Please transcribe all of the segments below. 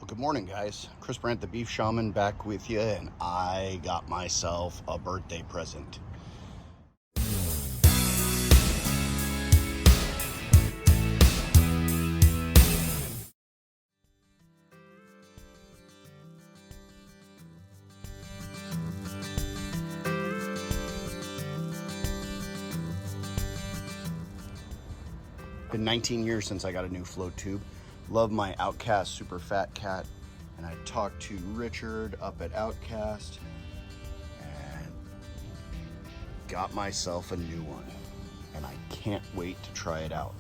Well, good morning, guys. Chris Brandt, the Beef Shaman, back with you, and I got myself a birthday present. Been 19 years since I got a new float tube. Love my Outcast super fat cat, and I talked to Richard up at Outcast and got myself a new one, and I can't wait to try it out.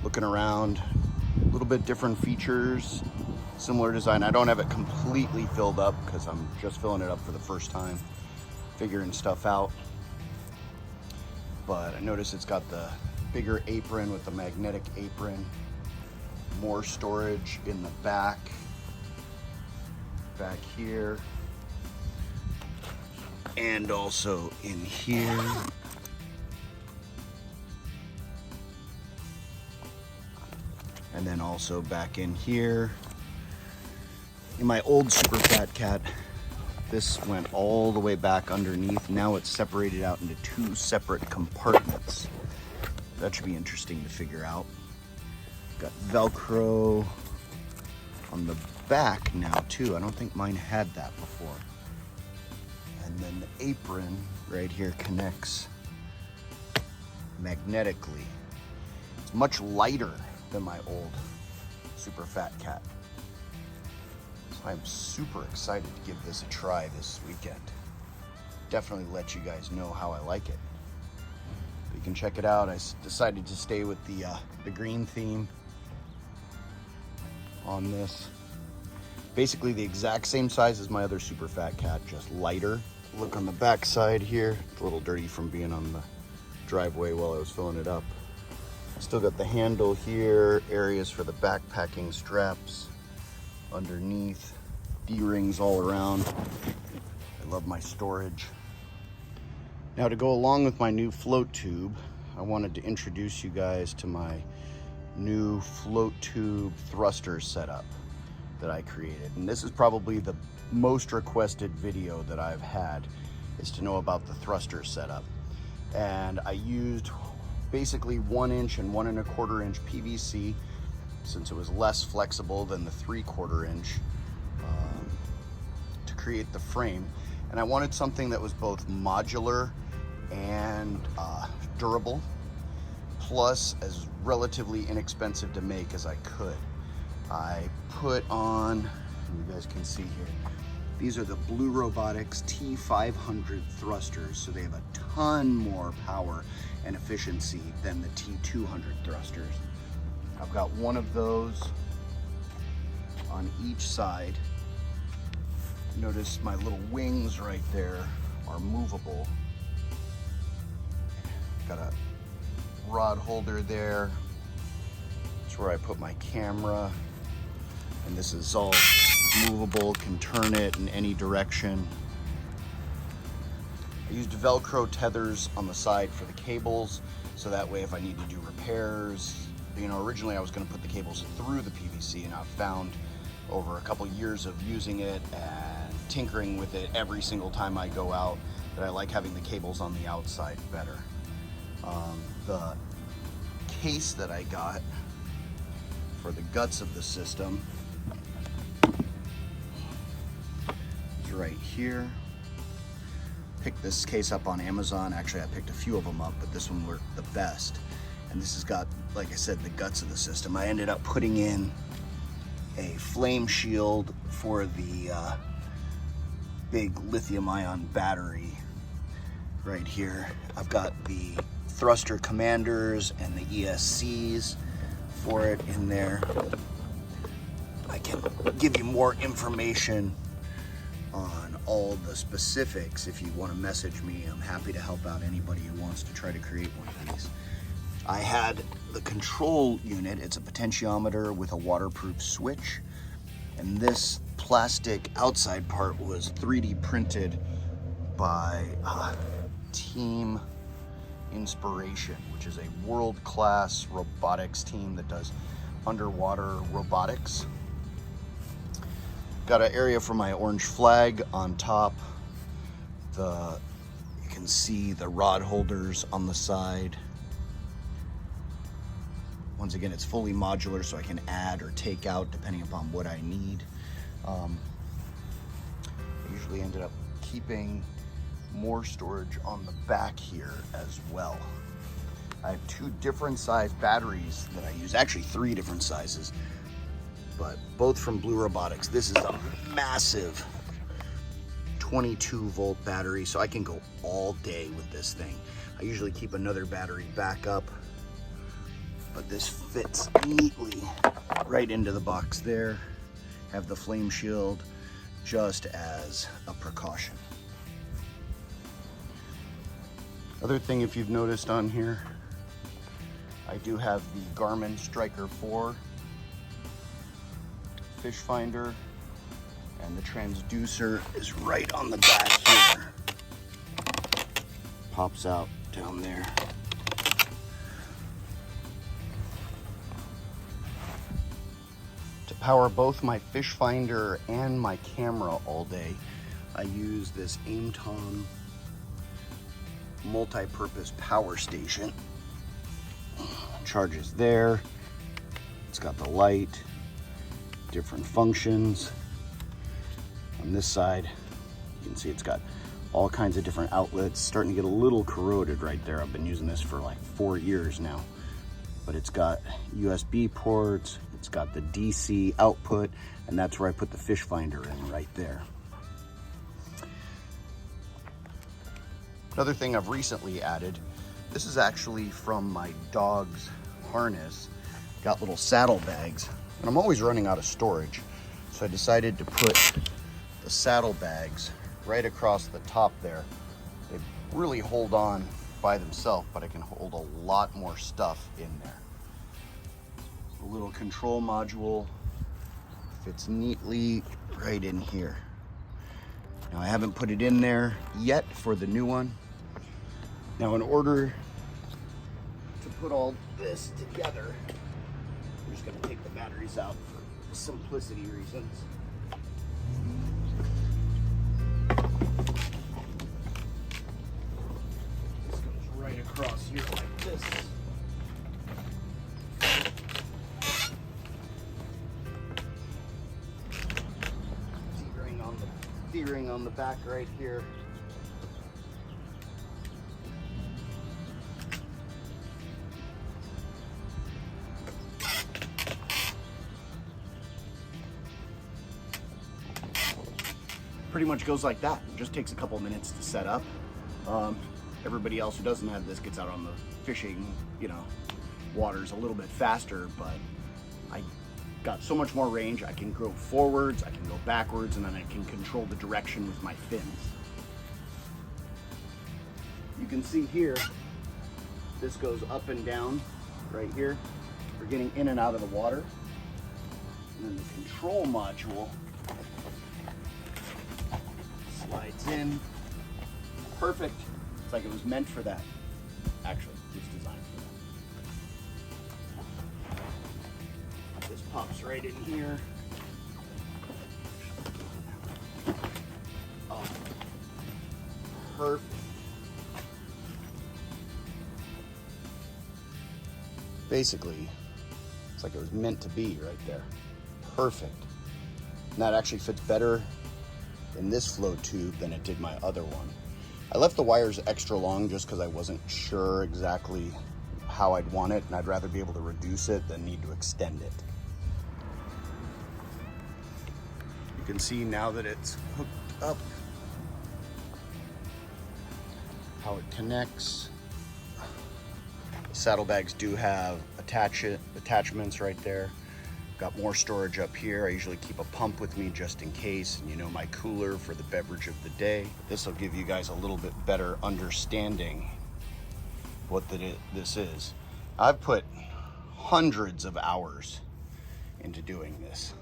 Looking around, a little bit different features, similar design. I don't have it completely filled up because I'm just filling it up for the first time, figuring stuff out. But I noticed it's got the bigger apron with the magnetic apron, more storage in the back here, and also in here. And then also back in here. In my old super fat cat, this went all the way back underneath. Now it's separated out into two separate compartments. That should be interesting to figure out. Got Velcro on the back now too. I don't think mine had that before. And then the apron right here connects magnetically. It's much lighter than my old super fat cat. So I'm super excited to give this a try this weekend. Definitely let you guys know how I like it. You can check it out. I decided to stay with the green theme on this. Basically the exact same size as my other super fat cat, just lighter. Look on the back side here. It's a little dirty from being on the driveway while I was filling it up. Still got the handle here, areas for the backpacking straps underneath, D-rings all around. I love my storage. Now, to go along with my new float tube, I wanted to introduce you guys to my new float tube thruster setup that I created. And this is probably the most requested video that I've had, is to know about the thruster setup. And I used basically 1 inch and 1 1/4 inch PVC, since it was less flexible than the 3/4 inch, to create the frame. And I wanted something that was both modular and durable, plus as relatively inexpensive to make as I could. I put on, you guys can see here, these are the Blue Robotics T500 thrusters, so they have a ton more power and efficiency than the T200 thrusters. I've got one of those on each side. Notice my little wings right there are movable. Got a rod holder there. That's where I put my camera. And this is all movable, can turn it in any direction. I used Velcro tethers on the side for the cables, so that way if I need to do repairs, originally I was going to put the cables through the PVC, and I've found over a couple years of using it and tinkering with it every single time I go out that I like having the cables on the outside better. The case that I got for the guts of the system is right here. Picked this case up on Amazon. Actually, I picked a few of them up, but this one worked the best. And this has got, like I said, the guts of the system. I ended up putting in a flame shield for the big lithium-ion battery right here. I've got the thruster commanders and the ESCs for it in there. I can give you more information on all the specifics if you want to message me. I'm happy to help out anybody who wants to try to create one of these. I had the control unit. It's a potentiometer with a waterproof switch, and this plastic outside part was 3D printed by Team Inspiration, which is a world-class robotics team that does underwater robotics. Got an area for my orange flag on top. You can see the rod holders on the side. Once again, it's fully modular, so I can add or take out depending upon what I need. I usually ended up keeping more storage on the back here as well. I have 2 different size batteries that I use, actually 3 different sizes, but both from Blue Robotics. This is a massive 22 volt battery, so I can go all day with this thing. I usually keep another battery backup, but this fits neatly right into the box there. Have the flame shield just as a precaution. Other thing, if you've noticed on here, I do have the Garmin Striker 4 fish finder, and the transducer is right on the back here. Pops out down there. To power both my fish finder and my camera all day, I use this AimTom multi-purpose power station. Charges there. It's got the light, different functions. On this side, you can see it's got all kinds of different outlets. Starting to get a little corroded right there. I've been using this for like 4 years now. But it's got USB ports, it's got the DC output, and that's where I put the fish finder in right there. Another thing I've recently added, this is actually from my dog's harness. Got little saddle bags, and I'm always running out of storage. So I decided to put the saddle bags right across the top there. They really hold on by themselves, but I can hold a lot more stuff in there. A little control module fits neatly right in here. Now I haven't put it in there yet for the new one. Now in order to put all this together, I'm just gonna take the batteries out for simplicity reasons. This goes right across here like this. D-ring on the back right here. Pretty much goes like that. It just takes a couple minutes to set up. Everybody else who doesn't have this gets out on the fishing, waters a little bit faster, but I got so much more range. I can go forwards, I can go backwards, and then I can control the direction with my fins. You can see here, this goes up and down right here. We're getting in and out of the water. And then the control module slides in. Perfect. It's like it was meant for that. Actually, it's designed for that. This pops right in here. Oh, perfect. Basically, it's like it was meant to be right there. Perfect. And that actually fits better in this flow tube than it did my other one. I left the wires extra long just because I wasn't sure exactly how I'd want it, and I'd rather be able to reduce it than need to extend it. You can see now that it's hooked up how it connects. The saddlebags do have attachments right there. Got more storage up here. I usually keep a pump with me just in case, and my cooler for the beverage of the day. This will give you guys a little bit better understanding what this is. I've put hundreds of hours into doing this.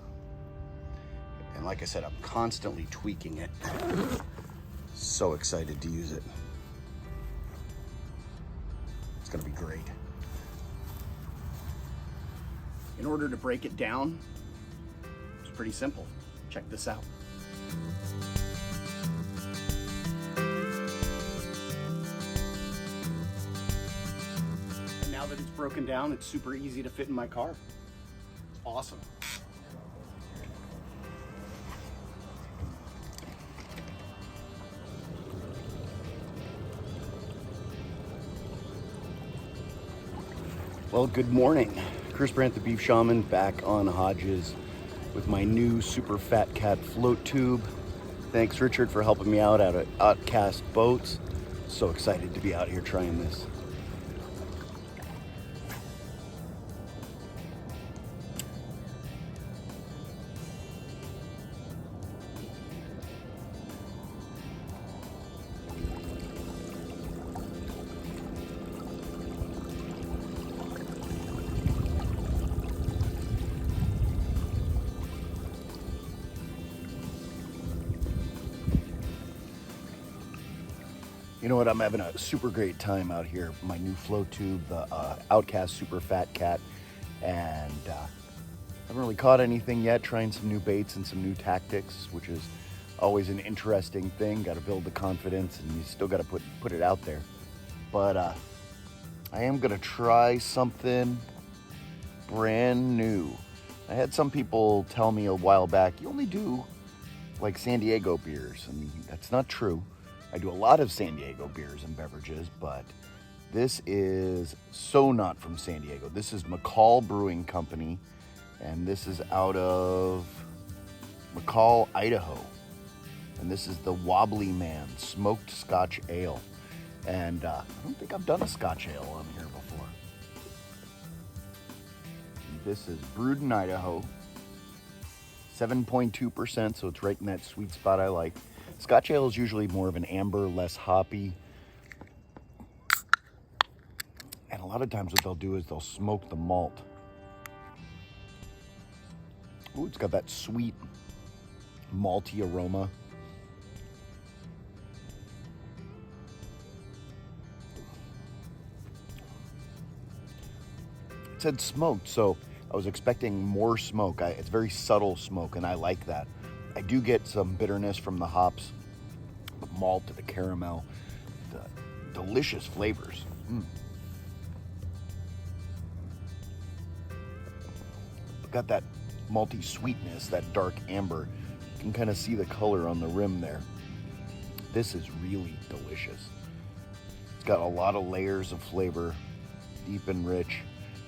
And like I said, I'm constantly tweaking it. So excited to use it. It's gonna be great. In order to break it down, it's pretty simple. Check Check this out. And now that it's broken down, it's super easy to fit in my car. It's awesome. Well, good morning. Chris Brandt, the Beef Shaman, back on Hodges with my new Super Fat Cat float tube. Thanks, Richard, for helping me out at Outcast Boats. So excited to be out here trying this. You know what, I'm having a super great time out here. My new float tube, the Outcast Super Fat Cat, and haven't really caught anything yet, trying some new baits and some new tactics, which is always an interesting thing. Got to build the confidence, and you still got to put it out there. But I am going to try something brand new. I had some people tell me a while back, you only do like San Diego beers, and that's not true. I do a lot of San Diego beers and beverages, but this is so not from San Diego. This is McCall Brewing Company, and this is out of McCall, Idaho. And this is the Wobbly Man Smoked Scotch Ale. And I don't think I've done a Scotch Ale on here before. This is brewed in Idaho, 7.2%, so it's right in that sweet spot I like. Scotch ale is usually more of an amber, less hoppy. And a lot of times what they'll do is they'll smoke the malt. Ooh, it's got that sweet, malty aroma. It said smoked, so I was expecting more smoke. It's very subtle smoke, and I like that. I do get some bitterness from the hops, the malt, the caramel, the delicious flavors. Got that malty sweetness, that dark amber. You can kind of see the color on the rim there. This is really delicious. It's got a lot of layers of flavor, deep and rich.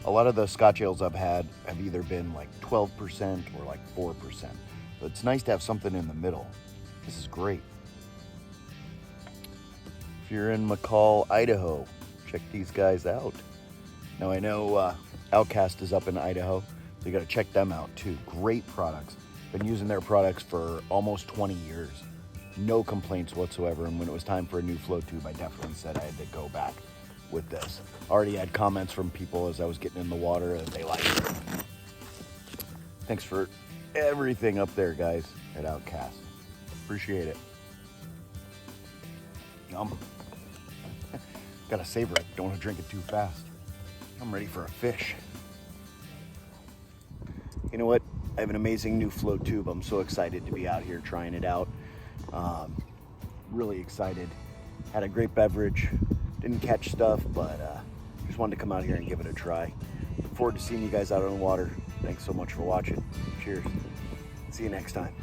A lot of the Scotch ales I've had have either been like 12% or like 4%. But it's nice to have something in the middle. This is great. If you're in McCall, Idaho, check these guys out. Now I know Outcast is up in Idaho, so you gotta check them out too. Great products. Been using their products for almost 20 years. No complaints whatsoever, and when it was time for a new float tube, I definitely said I had to go back with this. Already had comments from people as I was getting in the water that they liked it. Thanks for everything up there, guys, at Outcast. Appreciate it. Yum. Gotta savor it. Don't want to drink it too fast. I'm ready for a fish. You know what? I have an amazing new float tube. I'm so excited to be out here trying it out. Really excited. Had a great beverage. Didn't catch stuff, but just wanted to come out here and give it a try. Look forward to seeing you guys out on the water. Thanks so much for watching. Cheers. See you next time.